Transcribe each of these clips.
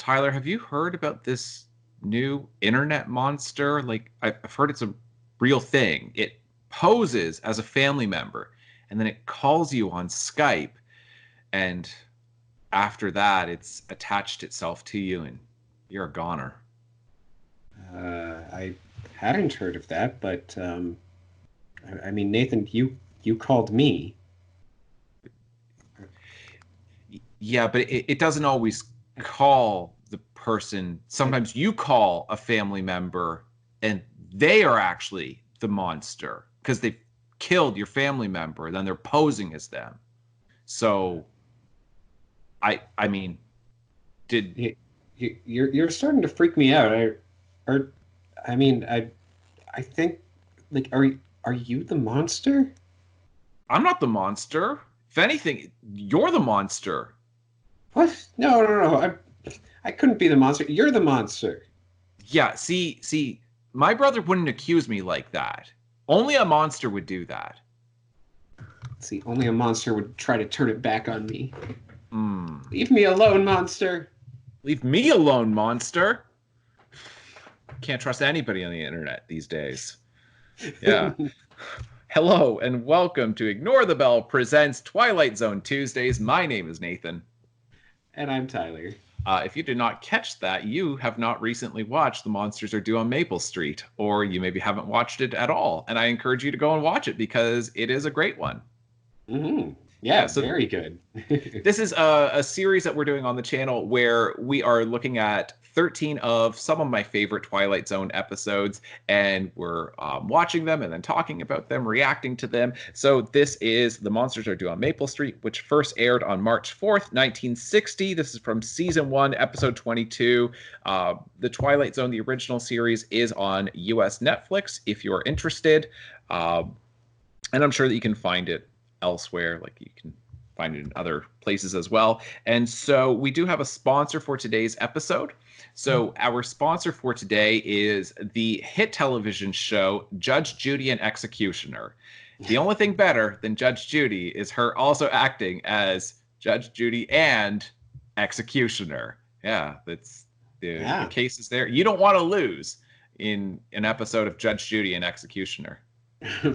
Tyler, have you heard about this new internet monster? Like, I've heard it's a real thing. It poses as a family member, and then it calls you on Skype, and after that, it's attached itself to you, and you're a goner. I hadn't heard of that, but I mean, Nathan, you called me. Yeah, but it doesn't always call the person. Sometimes you call a family member, and they are actually the monster because they've killed your family member, then they're posing as them. So I mean, did You're starting to freak me out. Or, I mean, I think, like, are you the monster? I'm not the monster. If anything, you're the monster. What? No, no, no. I couldn't be the monster. You're the monster. Yeah, see, my brother wouldn't accuse me like that. Only a monster would do that. See, only a monster would try to turn it back on me. Hmm. Leave me alone, monster. Leave me alone, monster. Can't trust anybody on the internet these days. Yeah. Hello and welcome to Ignore the Bell presents Twilight Zone Tuesdays. My name is Nathan. And I'm Tyler. If you did not catch that, you have not recently watched The Monsters Are Due on Maple Street, or you maybe haven't watched it at all. And I encourage you to go and watch it because it is a great one. Mm-hmm. Yeah, So very good. this is a series that we're doing on the channel where we are looking at 13 of some of my favorite Twilight Zone episodes, and we're watching them and then talking about them, reacting to them. So this is The Monsters Are Due on Maple Street, which first aired on March 4th, 1960. This is from Season 1, Episode 22. The Twilight Zone, the original series, is on US Netflix if you're interested. And I'm sure that you can find it elsewhere, like you can find it in other places as well. And so we do have a sponsor for today's episode. So our sponsor for today is the hit television show Judge Judy and Executioner. The only thing better than Judge Judy is her also acting as Judge Judy and Executioner. Yeah, that's the case is there. You don't want to lose in an episode of Judge Judy and Executioner.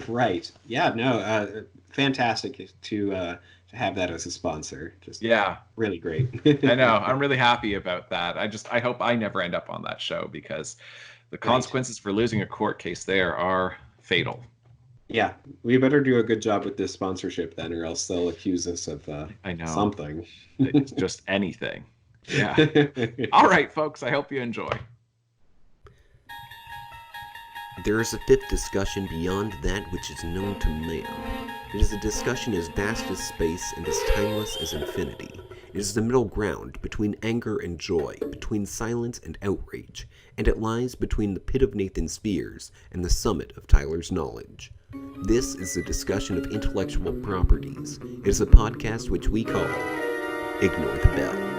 Right. Yeah, no, fantastic to have that as a sponsor. Just really great. I know. I'm really happy about that. I hope I never end up on that show because the consequences for losing a court case there are fatal. Yeah, we better do a good job with this sponsorship then, or else they'll accuse us of I know. Something. It's just anything. Yeah. All right, folks. I hope you enjoy. There is a fifth discussion beyond that which is known to man. It is a discussion as vast as space and as timeless as infinity. It is the middle ground between anger and joy, between silence and outrage, and it lies between the pit of Nathan's fears and the summit of Tyler's knowledge. This is a discussion of intellectual properties. It is a podcast which we call Ignore the Bell.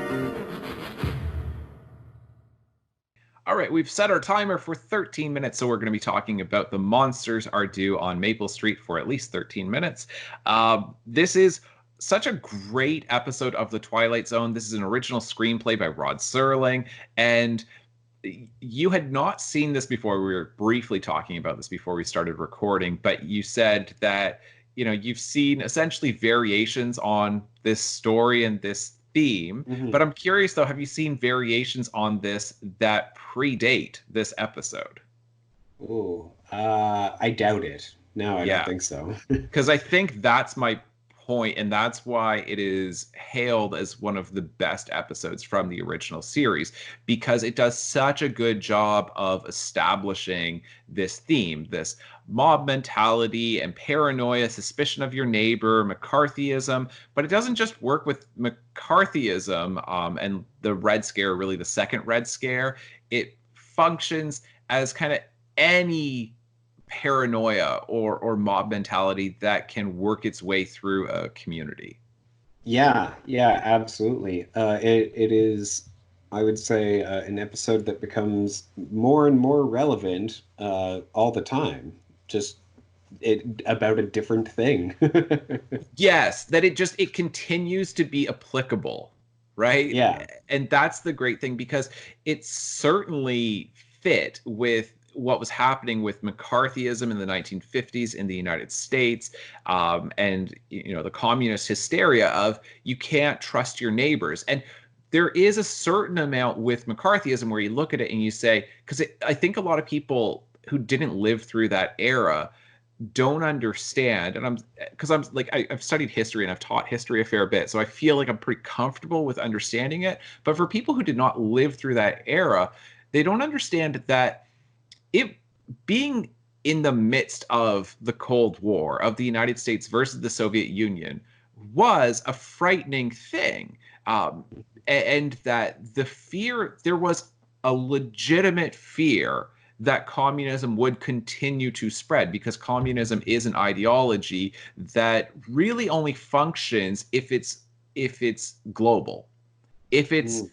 All right, we've set our timer for 13 minutes, so we're going to be talking about The Monsters Are Due on Maple Street for at least 13 minutes. This is such a great episode of The Twilight Zone. This is an original screenplay by Rod Serling, and you had not seen this before. We were briefly talking about this before we started recording, but you said that, you know, you've seen essentially variations on this story and this theme, but I'm curious though, have you seen variations on this that predate this episode? Oh, I doubt it. No, I don't think so. Because I think that's my point, and that's why it is hailed as one of the best episodes from the original series, because it does such a good job of establishing this theme, this mob mentality and paranoia, suspicion of your neighbor, McCarthyism. But it doesn't just work with McCarthyism and the Red Scare, really the second Red Scare. It functions as kind of any paranoia or mob mentality that can work its way through a community. Yeah, absolutely. It is, I would say, an episode that becomes more and more relevant all the time. Just about a different thing. Yes, that it continues to be applicable, right? Yeah. And that's the great thing, because it certainly fit with what was happening with McCarthyism in the 1950s in the United States, and the communist hysteria of you can't trust your neighbors. And there is a certain amount with McCarthyism where you look at it and you say, because I think a lot of people who didn't live through that era don't understand, and I'm like, I've studied history and I've taught history a fair bit, so I feel like I'm pretty comfortable with understanding it. But for people who did not live through that era, they don't understand that it being in the midst of the Cold War of the United States versus the Soviet Union was a frightening thing, and that there was a legitimate fear that communism would continue to spread, because communism is an ideology that really only functions if it's global. If it's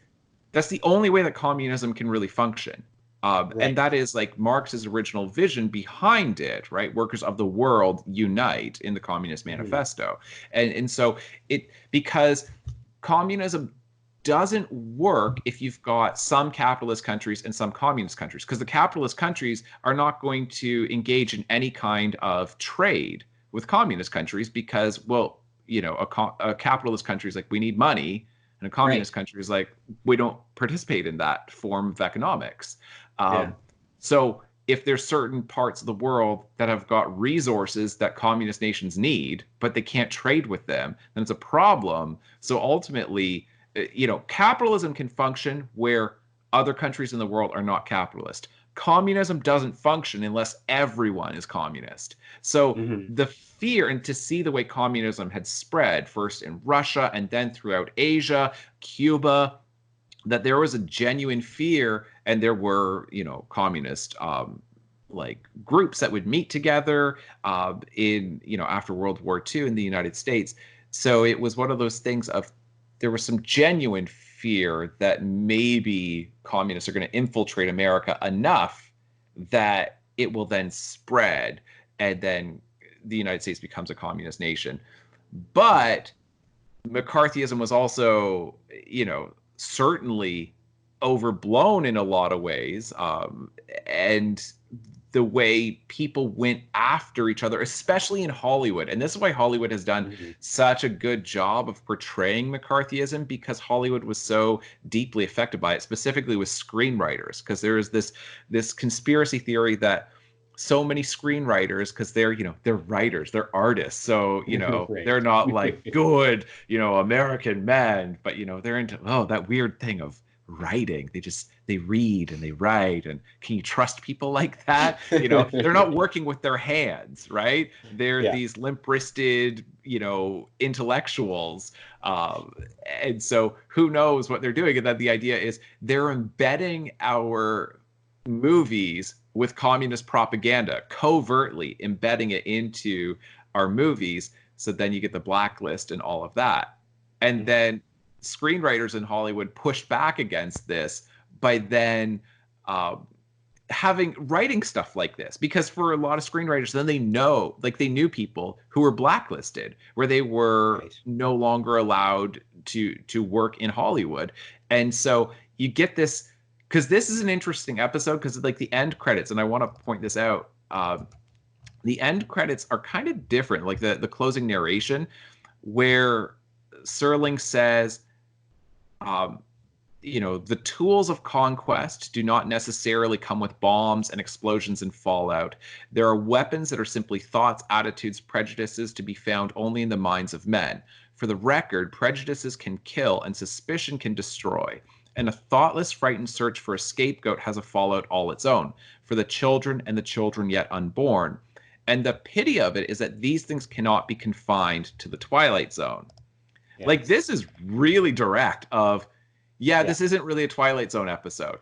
That's the only way that communism can really function. And that is like Marx's original vision behind it, right? Workers of the world unite in the Communist Manifesto. And so because communism doesn't work if you've got some capitalist countries and some communist countries, because the capitalist countries are not going to engage in any kind of trade with communist countries, because, well, a capitalist country is like, we need money, and a communist country is like, we don't participate in that form of economics. So if there's certain parts of the world that have got resources that communist nations need, but they can't trade with them, then it's a problem. So ultimately, capitalism can function where other countries in the world are not capitalist. Communism doesn't function unless everyone is communist. So the fear, and to see the way communism had spread first in Russia and then throughout Asia, Cuba, that there was a genuine fear, and there were, communist like groups that would meet together in, after World War II in the United States. So it was one of those things of, there was some genuine fear that maybe communists are going to infiltrate America enough that it will then spread, and then the United States becomes a communist nation. But McCarthyism was also, certainly overblown in a lot of ways, and the way people went after each other, especially in Hollywood. And this is why Hollywood has done such a good job of portraying McCarthyism, because Hollywood was so deeply affected by it, specifically with screenwriters, because there is this conspiracy theory that so many screenwriters, because they're writers, they're artists, so they're not like good American men, but they're into that weird thing of writing. They read and they write, and can you trust people like that? They're not working with their hands, right? They're these limp-wristed intellectuals, and so who knows what they're doing. And then the idea is they're embedding our movies with communist propaganda, covertly embedding it into our movies, so then you get the blacklist and all of that. And then screenwriters in Hollywood pushed back against this by then writing stuff like this, because for a lot of screenwriters, then they knew people who were blacklisted, where they were no longer allowed to work in Hollywood. And so you get this, because this is an interesting episode, because like the end credits, and I want to point this out, the end credits are kind of different, like the closing narration, where Serling says, the tools of conquest do not necessarily come with bombs and explosions and fallout. There are weapons that are simply thoughts, attitudes, prejudices to be found only in the minds of men. For the record, prejudices can kill and suspicion can destroy. And a thoughtless, frightened search for a scapegoat has a fallout all its own, for the children and the children yet unborn. And the pity of it is that these things cannot be confined to the Twilight Zone. Yes. Like, this is really direct of, this isn't really a Twilight Zone episode.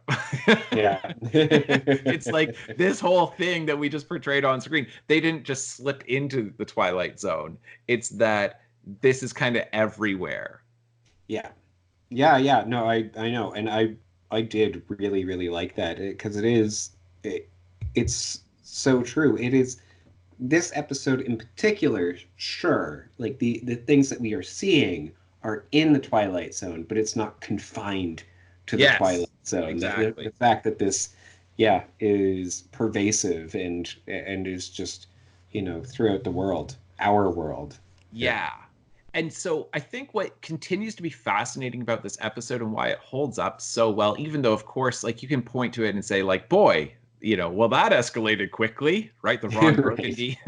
It's like this whole thing that we just portrayed on screen, they didn't just slip into the Twilight Zone. It's that this is kind of everywhere. No, I know, and I did really, really like that, because it's so true. It is, this episode in particular, sure, like the things that we are seeing are in the Twilight Zone, but it's not confined to the Yes, Twilight Zone. The exactly. fact that this, is pervasive and is just, throughout the world, our world. Yeah. Yeah. And so I think what continues to be fascinating about this episode and why it holds up so well, even though, of course, like you can point to it and say, like, boy, well, that escalated quickly, right? The Ron Right. Burgundy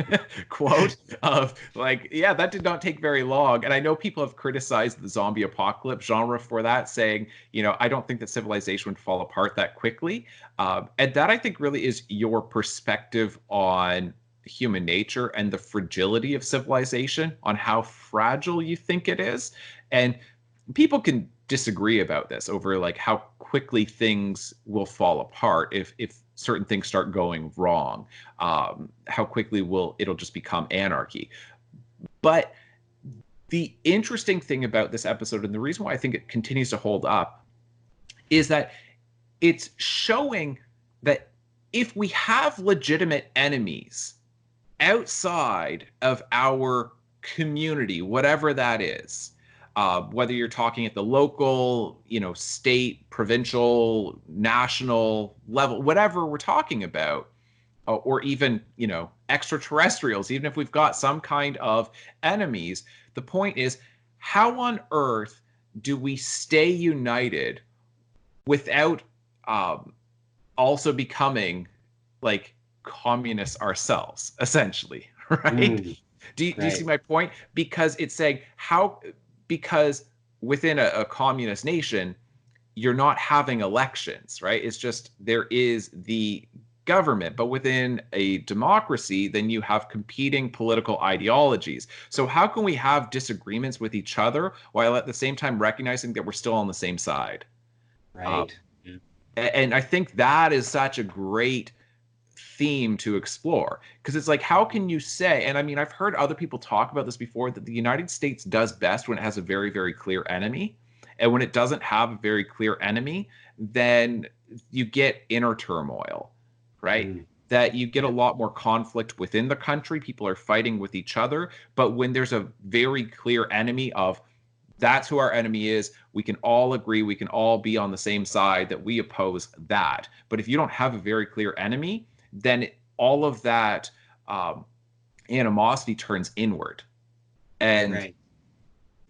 quote of like, yeah, that did not take very long. And I know people have criticized the zombie apocalypse genre for that, saying, I don't think that civilization would fall apart that quickly. And that I think really is your perspective on human nature and the fragility of civilization, on how fragile you think it is. And people can disagree about this over like how quickly things will fall apart if certain things start going wrong. How quickly will it'll just become anarchy. But the interesting thing about this episode, and the reason why I think it continues to hold up, is that it's showing that if we have legitimate enemies outside of our community, whatever that is, whether you're talking at the local, state, provincial, national level, whatever we're talking about, or even, extraterrestrials, even if we've got some kind of enemies, the point is, how on earth do we stay united without also becoming like communists ourselves, essentially, right? Mm, Do you see right. my point? Because it's saying because within a communist nation, you're not having elections, right? It's just there is the government, but within a democracy, then you have competing political ideologies. So how can we have disagreements with each other while at the same time recognizing that we're still on the same side? Uh, Right. Yeah. and I think that is such a great theme to explore, because it's like, how can you say, and I mean, I've heard other people talk about this before, that the United States does best when it has a very, very clear enemy. And when it doesn't have a very clear enemy, then you get inner turmoil, right? Mm, That you get a yeah. lot more conflict within the country. People are fighting with each other. But when there's a very clear enemy of, that's who our enemy is, we can all agree, we can all be on the same side, that we oppose that. But if you don't have a very clear enemy, then all of that animosity turns inward. And Right.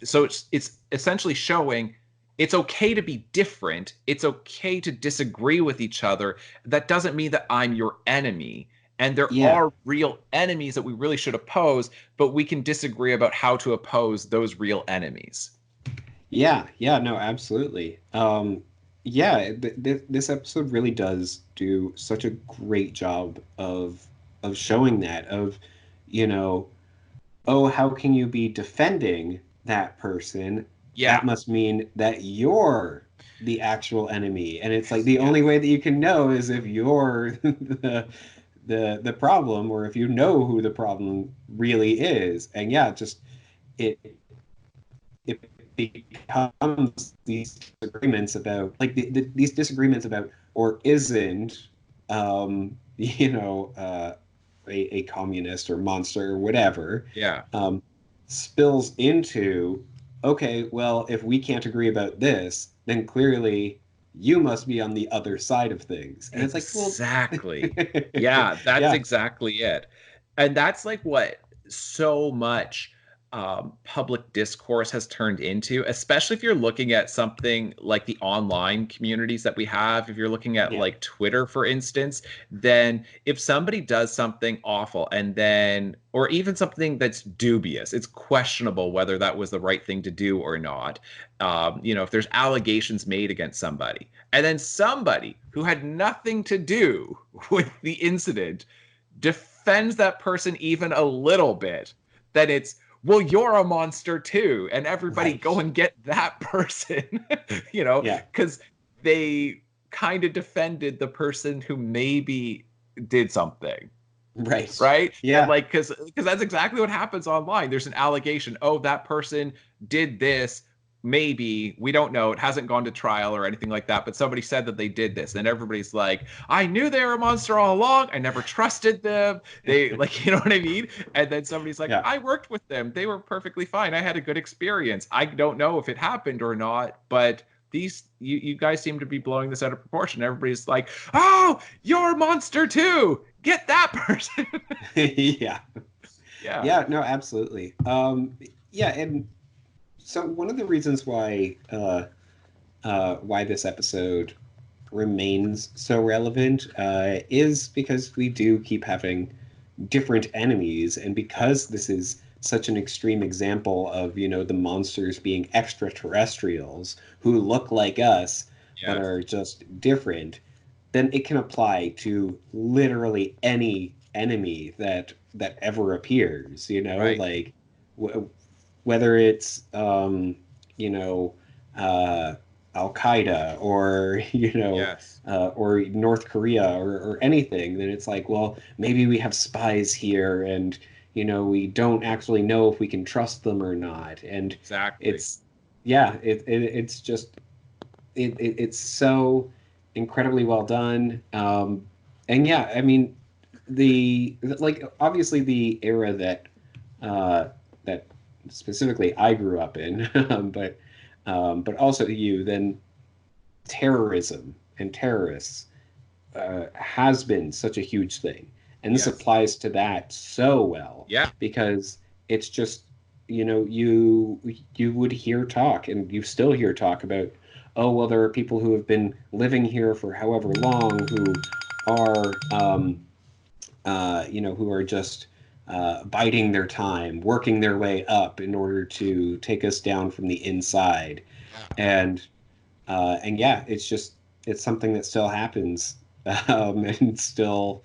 so it's essentially showing it's okay to be different. It's okay to disagree with each other. That doesn't mean that I'm your enemy. And there Yeah. are real enemies that we really should oppose, but we can disagree about how to oppose those real enemies. Yeah, yeah, no, absolutely. Yeah, this episode really does do such a great job of showing that of, you know, oh, how can you be defending that person? That Yeah. must mean that you're the actual enemy. And it's like the Yeah. only way that you can know is if you're the problem, or if you know who the problem really is. And yeah, just it it becomes these disagreements about like these disagreements about or isn't a communist or monster or whatever Yeah. um, spills into okay, well, if we can't agree about this, then clearly you must be on the other side of things. And it's like, well, Exactly. Yeah, that's yeah, exactly it. And that's like what so much public discourse has turned into, especially if you're looking at something like the online communities that we have. If you're looking at yeah, like Twitter, for instance, then if somebody does something awful and then, or even something that's dubious, it's questionable whether that was the right thing to do or not. If there's allegations made against somebody, and then somebody who had nothing to do with the incident defends that person even a little bit, then it's, well, you're a monster too. And everybody right, go and get that person, yeah, because they kind of defended the person who maybe did something, right, right? And yeah, like, because that's exactly what happens online. There's an allegation, oh, that person did this, maybe, we don't know, it hasn't gone to trial or anything like that, but somebody said that they did this, and everybody's like, I knew they were a monster all along, I never trusted them, they, like, you know what I mean? And then somebody's like, Yeah. I worked with them, they were perfectly fine, I had a good experience. I don't know if it happened or not, but you guys seem to be blowing this out of proportion. Everybody's like, oh, you're a monster too, get that person. Yeah. Yeah. Yeah, no, absolutely. Yeah, and so one of the reasons why this episode remains so relevant is because we do keep having different enemies, and because this is such an extreme example of, you know, the monsters being extraterrestrials who look like us but Yes. are just different, then it can apply to literally any enemy that ever appears, you know, Right. like whether it's you know, uh Al Qaeda, or you know, Yes. or North Korea, or anything, then it's like, well, maybe we have spies here, and you know, we don't actually know if we can trust them or not. And Exactly. it's, yeah, it's just it's so incredibly well done. And yeah, I mean, the like obviously the era uh, that specifically I grew up in, but also you, then terrorism and terrorists has been such a huge thing, and this Yes. applies to that so well, Yeah. because it's just, you know, you would hear talk, and you still hear talk about, oh well, there are people who have been living here for however long who are you know, who are just biding their time, working their way up in order to take us down from the inside. And yeah, it's just, it's something that still happens, and still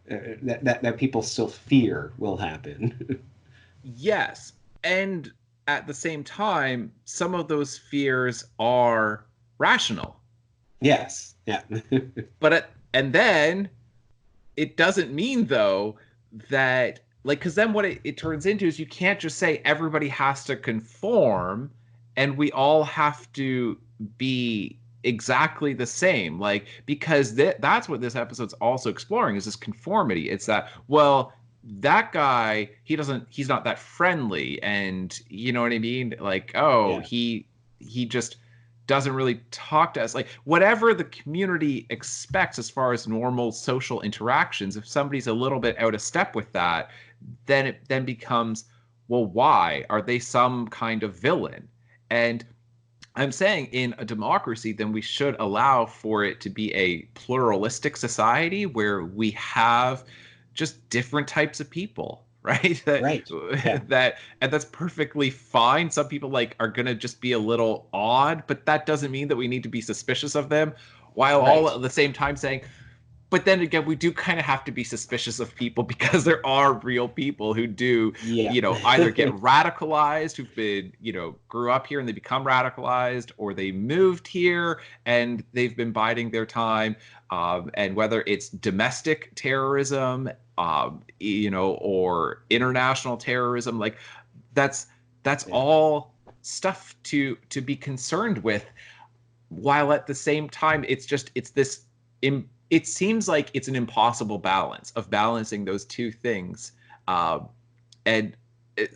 that people still fear will happen. Yes. And at the same time, some of those fears are rational. Yes, yeah. And then it doesn't mean, though, that, like, because then what it turns into is you can't just say everybody has to conform and we all have to be exactly the same. Like, because that's what this episode's also exploring, is this conformity. It's that, well, that guy, he's not that friendly, and you know what I mean? Like, oh, Yeah, he just doesn't really talk to us, like whatever the community expects as far as normal social interactions. If somebody's a little bit out of step with that, then it then becomes, well, why are they some kind of villain? And I'm saying, in a democracy, then we should allow for it to be a pluralistic society where we have just different types of people, right? that right. Yeah, that and that's perfectly fine. Some people, like, are gonna just be a little odd, but that doesn't mean that we need to be suspicious of them, while all right. at the same time saying, but then again, we do kind of have to be suspicious of people because there are real people who do, Yeah. either get radicalized, who've been, grew up here and they become radicalized, or they moved here and they've been biding their time. And whether it's domestic terrorism, or international terrorism, like that's Yeah. all stuff to be concerned with, while at the same time it's this it seems like it's an impossible balance of balancing those two things. And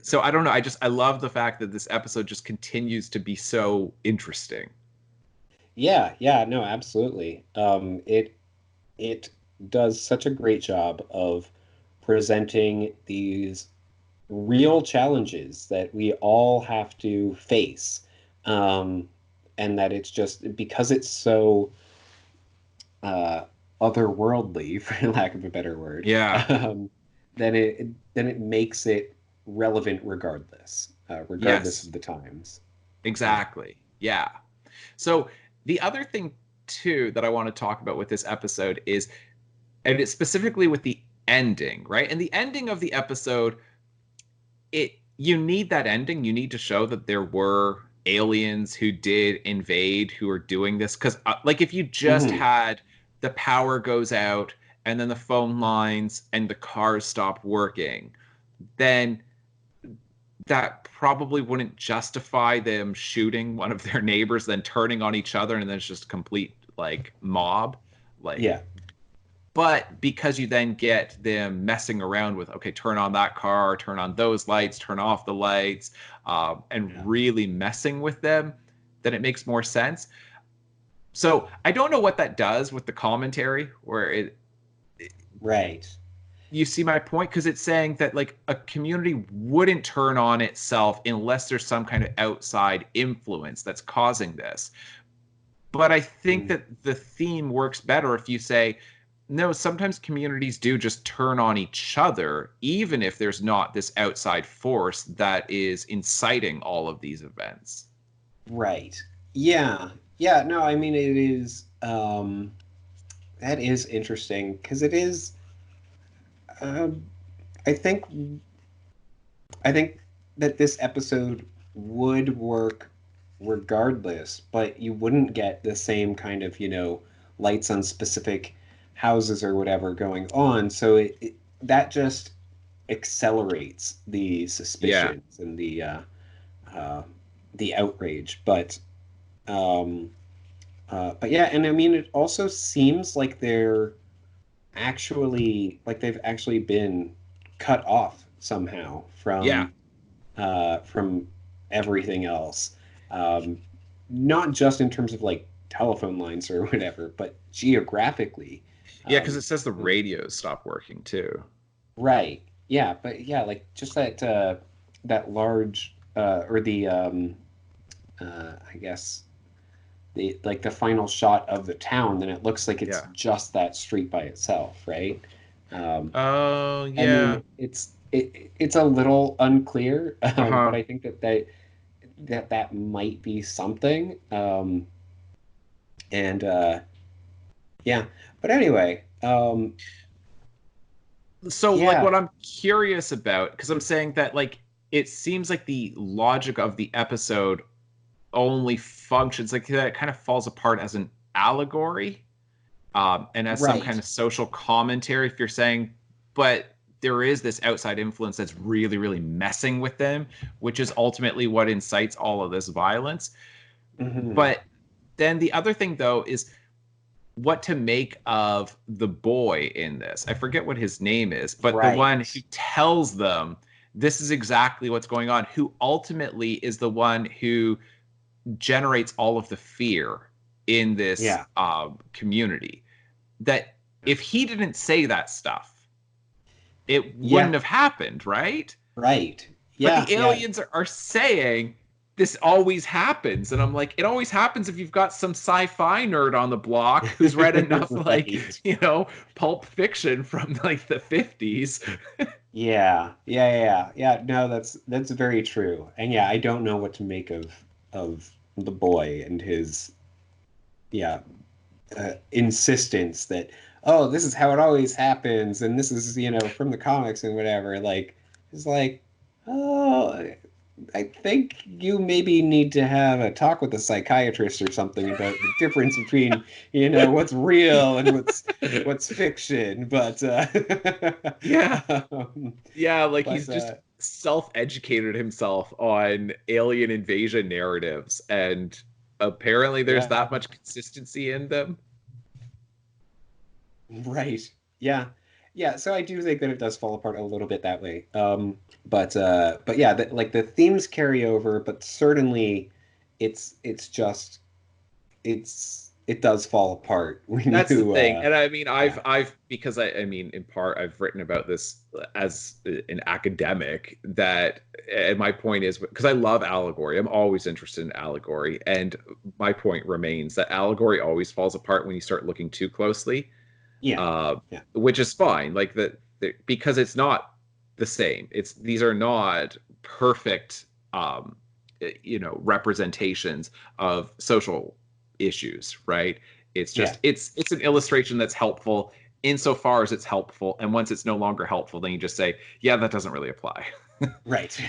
so I don't know, I love the fact that this episode just continues to be so interesting. Yeah, yeah, no, absolutely. It does such a great job of presenting these real challenges that we all have to face. Um, and that it's just because it's so uh, otherworldly, for lack of a better word, Yeah. then it makes it relevant regardless, regardless Yes. of the times. Yeah. Exactly. Yeah. So the other thing too that I want to talk about with this episode is, and it's specifically with the ending, right? And the ending of the episode, you need that ending. You need to show that there were aliens who did invade, who are doing this. Because, like, if you just Hmm. had the power goes out and then the phone lines and the cars stop working, then that probably wouldn't justify them shooting one of their neighbors, then turning on each other, and then it's just a complete like mob. Like, Yeah. but because you then get them messing around with, okay, turn on that car, turn on those lights, turn off the lights, and really messing with them, then it makes more sense. So I don't know what that does with the commentary, where Right. you see my point, because it's saying that like a community wouldn't turn on itself unless there's some kind of outside influence that's causing this. But I think that the theme works better if you say, no, sometimes communities do just turn on each other, even if there's not this outside force that is inciting all of these events. Right. Yeah. Yeah. No, I mean, it is, that is interesting because it is, um, I think, I think that this episode would work regardless, but you wouldn't get the same kind of, lights on specific houses or whatever going on. So that just accelerates the Yeah. suspicions and uh, the outrage. Um, but yeah, and I mean, it also seems like they've actually been cut off somehow Yeah. from everything else. Um, Not just in terms of like telephone lines or whatever, but geographically. Yeah, because it Um, says the radios stop working too. right. Yeah, but yeah, like just that large or the I guess the final shot of the town, then it looks like it's Yeah. just that street by itself, right? Um, Oh, I yeah. mean, it's a little unclear, but Uh-huh. I think that might be something. And yeah, but anyway, So, like, yeah, what I'm curious about, because I'm saying that, like, it seems like the logic of the episode only functions, like, that it kind of falls apart as an allegory, and as some kind right. of social commentary, if you're saying, but there is this outside influence that's really, really messing with them, which is ultimately what incites all of this violence. Hmm. But then the other thing, though, is what to make of the boy in this. I forget what his name is, but the one Right. who tells them this is exactly what's going on, who ultimately is the one who generates all of the fear in this Yeah. community. That if he didn't say that stuff, it Yeah. wouldn't have happened, right? Right. But Yeah. the Yeah. aliens are saying this always happens, and I'm like, it always happens if you've got some sci-fi nerd on the block who's read enough like, Right. pulp fiction from like the 50s. Yeah. Yeah. Yeah. Yeah. No, that's very true. And yeah, I don't know what to make of the boy and his yeah insistence that, oh, this is how it always happens, and this is from the comics and whatever. Like, it's like, oh, I think you maybe need to have a talk with a psychiatrist or something about the difference between what's real and what's fiction. But Yeah. um, Yeah, like he's but just self-educated himself on alien invasion narratives, and apparently there's yeah. that much consistency in them. Right. Yeah. Yeah, so I do think that it does fall apart a little bit that way. But yeah, like the themes carry over, but certainly it's just it does fall apart when That's the you thing. And I mean, yeah. I've because I mean, in part, I've written about this as an academic, that, and my point is, because I love allegory, I'm always interested in allegory. And my point remains that allegory always falls apart when you start looking too closely, Yeah. uh, Yeah. which is fine. Like because it's not the same. These are not perfect, representations of social issues, right? It's Yeah. just it's an illustration that's helpful insofar as it's helpful, and once it's no longer helpful, then you just say, yeah, that doesn't really apply. Right.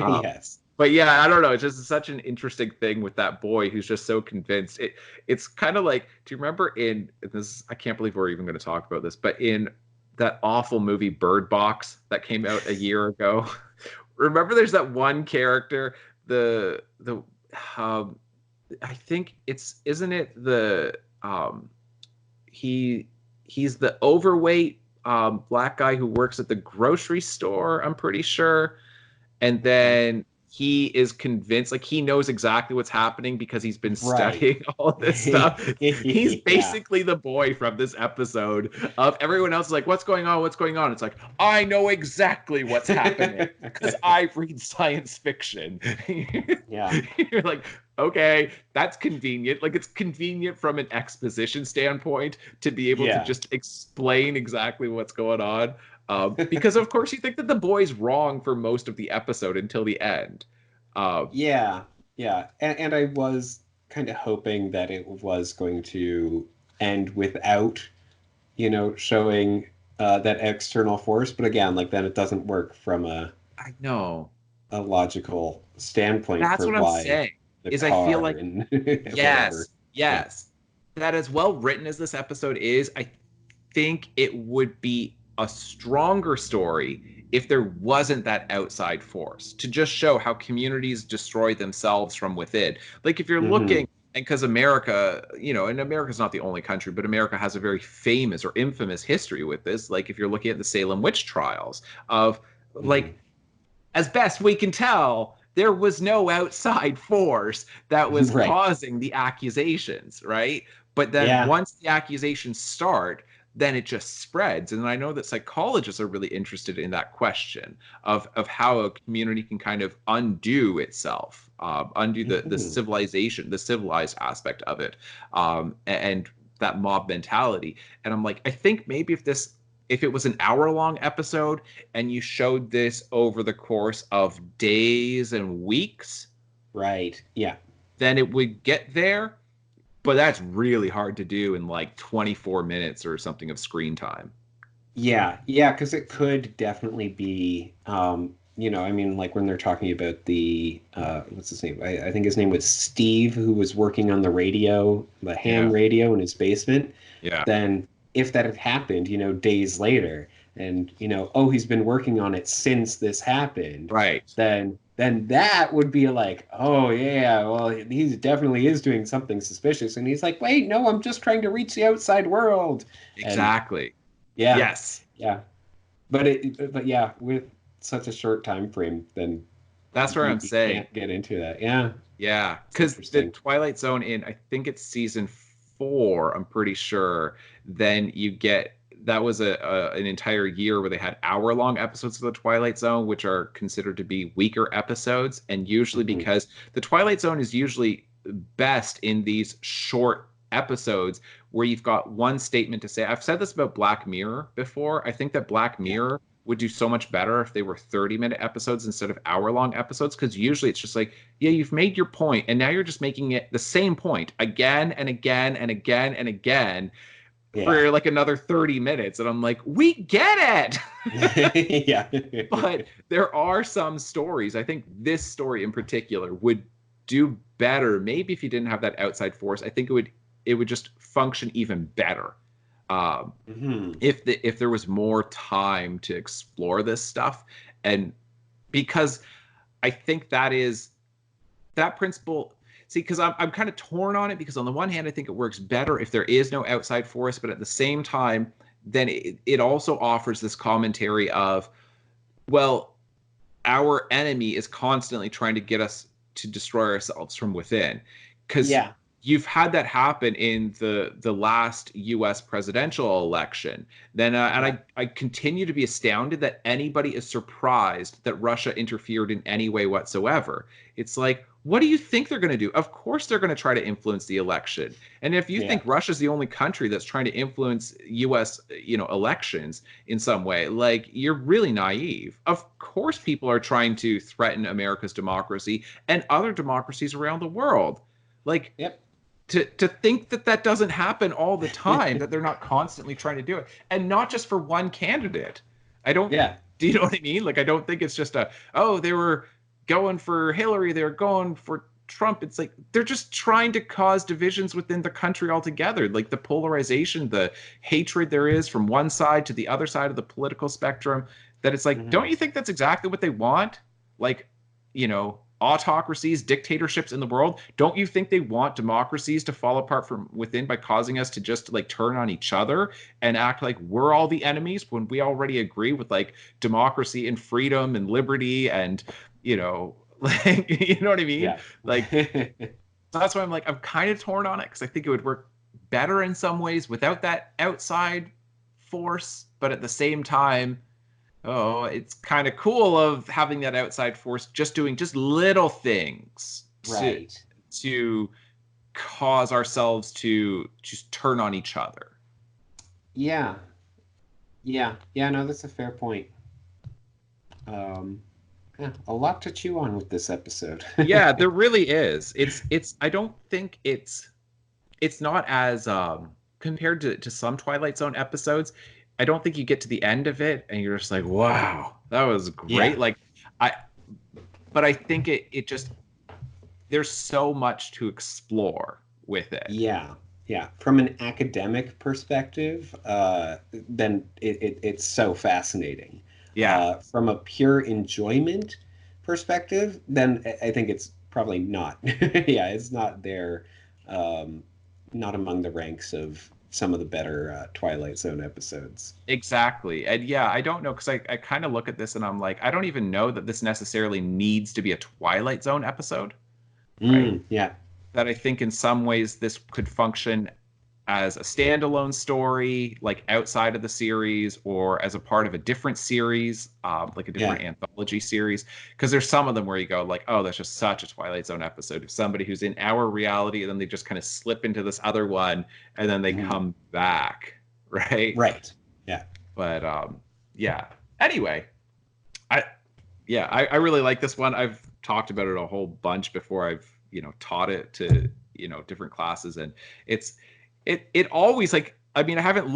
um, Yes. but yeah, I don't know. It's just such an interesting thing with that boy who's just so convinced. It's kind of like, do you remember in this? I can't believe we're even going to talk about this, but in that awful movie Bird Box that came out a year ago, remember there's that one character, the um I think isn't it the he he's the overweight black guy who works at the grocery store, I'm pretty sure. And then he is convinced, like he knows exactly what's happening because he's been Right. studying all this stuff. He's Yeah. basically the boy from this episode of everyone else is like, what's going on? What's going on? It's like, I know exactly what's happening because I read science fiction. Yeah. You're like, okay, that's convenient. Like it's convenient from an exposition standpoint to be able to Yeah. just explain exactly what's going on. Because of course you think that the boy's wrong for most of the episode until the end. Yeah. Yeah. And I was kind of hoping that it was going to end without, showing that external force. But again, like then it doesn't work from I know. a logical standpoint That's for what I'm why saying. the Is I feel car like and whatever. yes, yes. That as well written as this episode is, I think it would be a stronger story if there wasn't that outside force to just show how communities destroy themselves from within. Like if you're Hmm. looking, and because America, and America's not the only country, but America has a very famous or infamous history with this. Like if you're looking at the Salem witch trials of Hmm. like as best we can tell, there was no outside force that was Right. causing the accusations, right? But then Yeah. once the accusations start, then it just spreads. And I know that psychologists are really interested in that question of how a community can kind of undo itself, undo the Hmm. civilization, the civilized aspect of it, and that mob mentality. And I'm like, I think maybe if it was an hour-long episode and you showed this over the course of days and weeks, Right. Yeah. then it would get there. But that's really hard to do in like 24 minutes or something of screen time. Yeah, yeah, because it could definitely be, I mean, like when they're talking about the, what's his name? I think his name was Steve, who was working on the radio, the ham Yeah. radio in his basement. Yeah. Then, if that had happened, days later, and oh, he's been working on it since this happened, Right. then that would be like, oh yeah, well, he definitely is doing something suspicious, and he's like, wait, no, I'm just trying to reach the outside world, and Exactly. yeah. Yes. Yeah, but yeah, with such a short time frame, then That's what I'm you saying. can't get into that. Yeah, Yeah. it's Because the interesting. Twilight Zone in, I think it's season 4, I'm pretty sure, then you get that was an entire year where they had hour-long episodes of the Twilight Zone, which are considered to be weaker episodes, and usually Hmm. because the Twilight Zone is usually best in these short episodes where you've got one statement to say. I've said this about Black Mirror before. I think that Black Yeah. Mirror would do so much better if they were 30-minute episodes instead of hour-long episodes, because usually it's just like, yeah, you've made your point, and now you're just making it the same point again and again and again and again Yeah. for like another 30 minutes. And I'm like, we get it. Yeah. But there are some stories. I think this story in particular would do better. Maybe if you didn't have that outside force, I think it would just function even better. Um, Hmm. if there was more time to explore this stuff, and because I think that principle. See, because I'm kind of torn on it, because on the one hand I think it works better if there is no outside force, but at the same time then it also offers this commentary of, well, our enemy is constantly trying to get us to destroy ourselves from within, because Yeah. you've had that happen in the last US presidential election. Then and Yeah. I continue to be astounded that anybody is surprised that Russia interfered in any way whatsoever. It's like, what do you think they're going to do? Of course they're going to try to influence the election. And if you Yeah. think Russia's the only country that's trying to influence US, elections in some way, like, you're really naive. Of course people are trying to threaten America's democracy and other democracies around the world. Like, Yep. to think that doesn't happen all the time, that they're not constantly trying to do it, and not just for one candidate. I don't. Yeah. Do you know what I mean? Like, I don't think it's just they were going for Hillary, they were going for Trump. It's like they're just trying to cause divisions within the country altogether, like the polarization, the hatred there is from one side to the other side of the political spectrum. That it's like, Hmm. don't you think that's exactly what they want? like, autocracies, dictatorships in the world, don't you think they want democracies to fall apart from within by causing us to just like turn on each other and act like we're all the enemies when we already agree with like democracy and freedom and liberty and, like, you know what I mean? Yeah. Like, that's why I'm kind of torn on it because I think it would work better in some ways without that outside force, but at the same time, it's kind of cool of having that outside force just doing just little things Right. to cause ourselves to just turn on each other. Yeah. Yeah. Yeah, no, that's a fair point. Yeah, a lot to chew on with this episode. Yeah, there really is. It's I don't think it's not as compared to some Twilight Zone episodes. I don't think you get to the end of it and you're just like, wow, that was great. Yeah. Like but I think it just, there's so much to explore with it. Yeah. Yeah. From an academic perspective, then it's so fascinating. Yeah. From a pure enjoyment perspective, then I think it's probably not. Yeah, it's not there, not among the ranks of some of the better Twilight Zone episodes. Exactly. And yeah, I don't know because I kind of look at this and I'm like, I don't even know that this necessarily needs to be a Twilight Zone episode, right? Yeah. That I think in some ways this could function as a standalone story, like outside of the series, or as a part of a different series, like a different anthology series. Because there's some of them where you go like, oh, that's just such a Twilight Zone episode of somebody who's in our reality, and then they just kind of slip into this other one, and then they come back, right? Right. Yeah. But yeah. Anyway, I really like this one. I've talked about it a whole bunch before. I've taught it to different classes, and it always, like, I mean, I haven't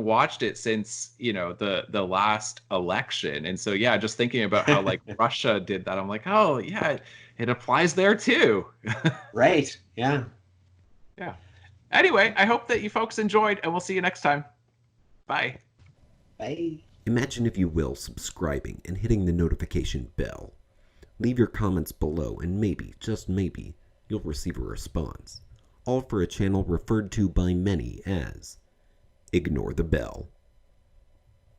watched it since the last election, and so yeah, just thinking about how like Russia did that, I'm like, oh yeah, it applies there too. Right. Yeah. Yeah. Anyway, I hope that you folks enjoyed, and we'll see you next time. Bye. Bye. Imagine, if you will, subscribing and hitting the notification bell. Leave your comments below and maybe, just maybe, you'll receive a response. All for a channel referred to by many as Ignore the Bell.